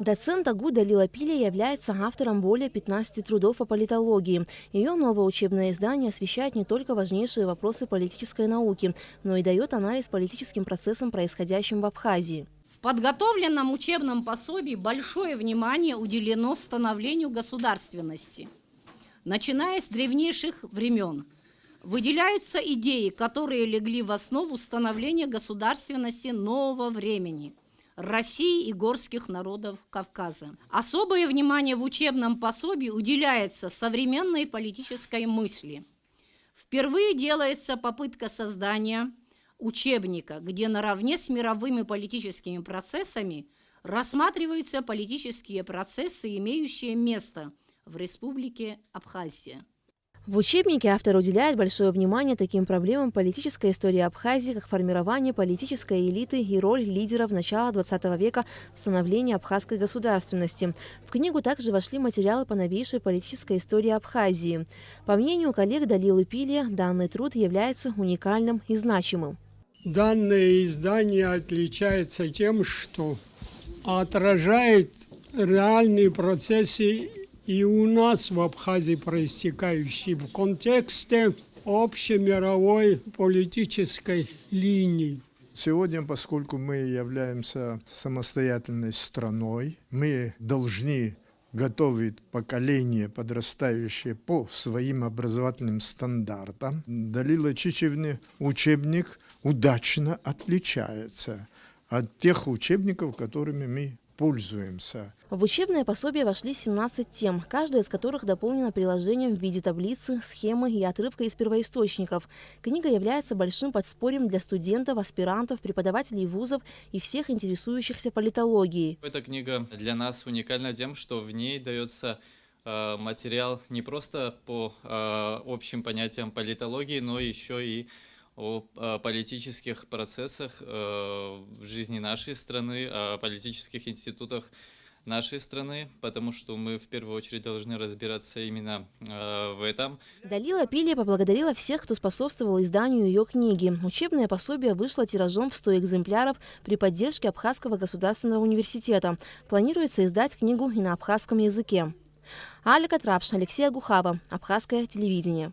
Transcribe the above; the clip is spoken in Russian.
Доцент АГУ Далила Пилия является автором более 15 трудов по политологии. Ее новое учебное издание освещает не только важнейшие вопросы политической науки, но и дает анализ политическим процессам, происходящим в Абхазии. В подготовленном учебном пособии большое внимание уделено становлению государственности. Начиная с древнейших времен, выделяются идеи, которые легли в основу становления государственности нового времени – России и горских народов Кавказа. Особое внимание в учебном пособии уделяется современной политической мысли. Впервые делается попытка создания учебника, где наравне с мировыми политическими процессами рассматриваются политические процессы, имеющие место в Республике Абхазия. В учебнике автор уделяет большое внимание таким проблемам политической истории Абхазии, как формирование политической элиты и роль лидеров начала XX века в становлении абхазской государственности. В книгу также вошли материалы по новейшей политической истории Абхазии. По мнению коллег Далилы Пилия, данный труд является уникальным и значимым. Данное издание отличается тем, что отражает реальные процессы и у нас в Абхазии проистекающие в контексте общемировой политической линии. Сегодня, поскольку мы являемся самостоятельной страной, мы должны готовить поколение подрастающее по своим образовательным стандартам. Далила Чичевны учебник удачно отличается от тех учебников, которыми мы пользуемся. В учебное пособие вошли 17 тем, каждая из которых дополнена приложением в виде таблицы, схемы и отрывка из первоисточников. Книга является большим подспорьем для студентов, аспирантов, преподавателей вузов и всех интересующихся политологией. Эта книга для нас уникальна тем, что в ней дается материал не просто по общим понятиям политологии, но еще и о политических процессах в жизни нашей страны, о политических институтах нашей страны, потому что мы в первую очередь должны разбираться именно в этом. Далила Пилия поблагодарила всех, кто способствовал изданию ее книги. Учебное пособие вышло тиражом в 100 экземпляров при поддержке Абхазского государственного университета. Планируется издать книгу и на абхазском языке. Алика Трапш, Алексей Агухава, Абхазское телевидение.